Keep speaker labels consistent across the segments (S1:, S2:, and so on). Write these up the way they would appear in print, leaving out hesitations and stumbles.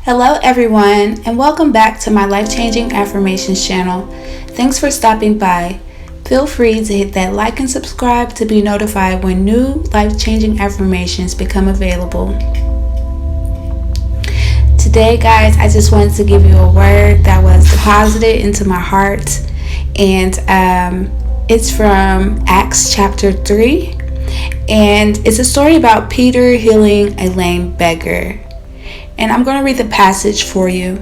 S1: Hello, everyone, and welcome back to my life-changing affirmations channel. Thanks for stopping by. Feel free to hit that like and subscribe to be notified when new life-changing affirmations become available. Today, guys, I just wanted to give you a word that was deposited into my heart, and it's from Acts chapter 3, and it's a story about Peter healing a lame beggar. And I'm going to read the passage for you.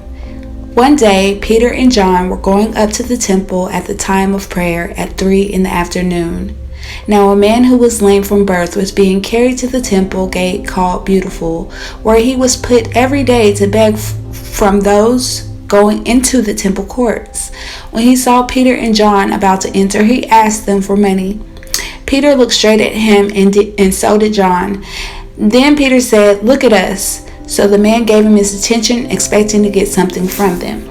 S1: One day, Peter and John were going up to the temple at the time of prayer at 3 in the afternoon. Now a man who was lame from birth was being carried to the temple gate called Beautiful, where he was put every day to beg from those going into the temple courts. When he saw Peter and John about to enter, he asked them for money. Peter looked straight at him and so did John. Then Peter said, "Look at us." So the man gave him his attention, expecting to get something from them.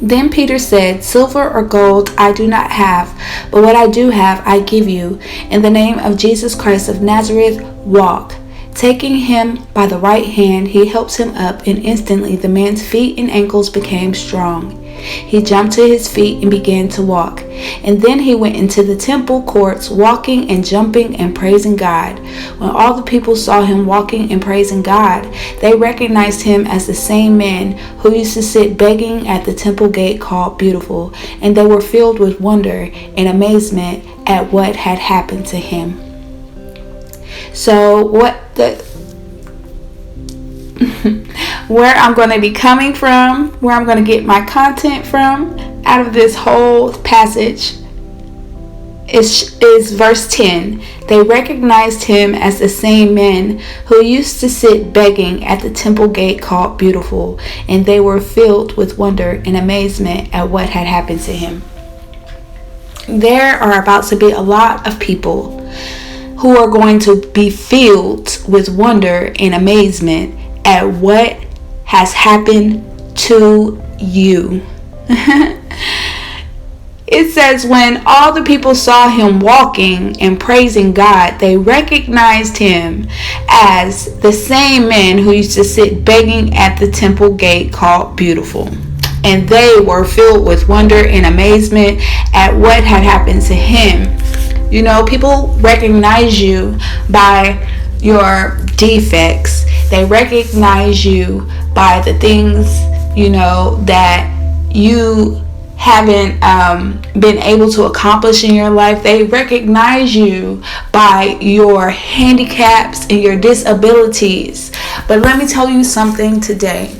S1: Then Peter said, "Silver or gold I do not have, but what I do have I give you. In the name of Jesus Christ of Nazareth, walk." Taking him by the right hand, he helped him up, and instantly the man's feet and ankles became strong. He jumped to his feet and began to walk. And then he went into the temple courts, walking and jumping and praising God. When all the people saw him walking and praising God, they recognized him as the same man who used to sit begging at the temple gate called Beautiful, and they were filled with wonder and amazement at what had happened to him. So where I'm going to be coming from, where I'm going to get my content from out of this whole passage is verse 10. They recognized him as the same man who used to sit begging at the temple gate called Beautiful, and they were filled with wonder and amazement at what had happened to him. There are about to be a lot of people who are going to be filled with wonder and amazement at what has happened to you. It says, when all the people saw him walking and praising God, they recognized him as the same man who used to sit begging at the temple gate called Beautiful. And they were filled with wonder and amazement at what had happened to him. You know, people recognize you by your defects. They recognize you by the things, that you haven't been able to accomplish in your life. They recognize you by your handicaps and your disabilities. But let me tell you something today.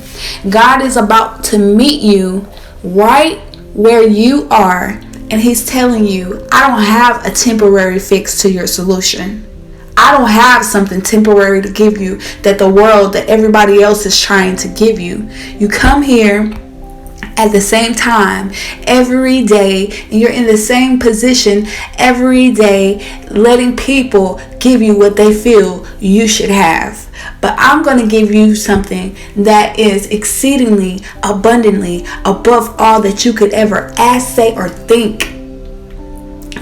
S1: God is about to meet you right where you are, and he's telling you, I don't have a temporary fix to your solution. I don't have something temporary to give you that everybody else is trying to give you. You come here at the same time every day, and you're in the same position every day, letting people give you what they feel you should have. But I'm going to give you something that is exceedingly abundantly above all that you could ever ask, say, or think.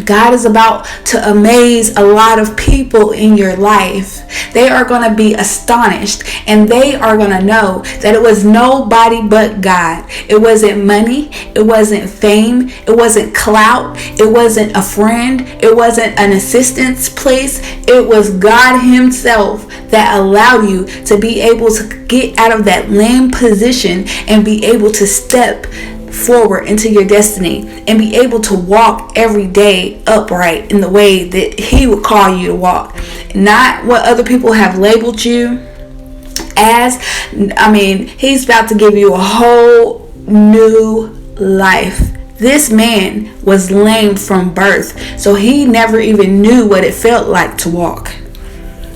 S1: God is about to amaze a lot of people in your life. They are going to be astonished, and they are going to know that it was nobody but God. It wasn't money. It wasn't fame. It wasn't clout. It wasn't a friend. It wasn't an assistance place. It was God himself that allowed you to be able to get out of that lame position and be able to step forward into your destiny and be able to walk every day upright in the way that he would call you to walk, not what other people have labeled you as. He's about to give you a whole new life. This man was lame from birth, so he never even knew what it felt like to walk.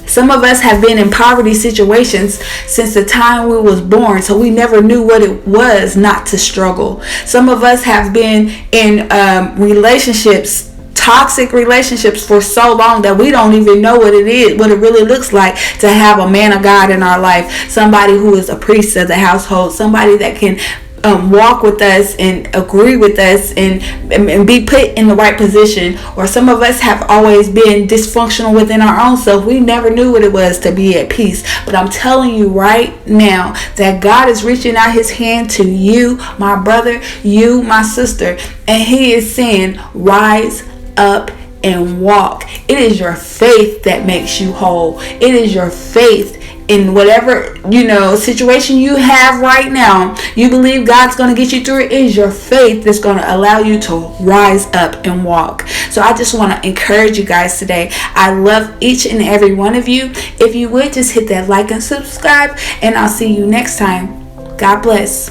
S1: Some of us have been in poverty situations since the time we was born, so we never knew what it was not to struggle. Some of us have been in toxic relationships for so long that we don't even know what it really looks like to have a man of God in our life, somebody who is a priest of the household, somebody that can walk with us and agree with us and be put in the right position. Or some of us have always been dysfunctional within our own self. We never knew what it was to be at peace. But I'm telling you right now that God is reaching out his hand to you, my brother, you, my sister, and he is saying, rise up and walk. It is your faith that makes you whole. It is your faith in whatever, situation you have right now. You believe God's going to get you through it. It is your faith that's going to allow you to rise up and walk. So I just want to encourage you guys today. I love each and every one of you. If you would just hit that like and subscribe, and I'll see you next time. God bless.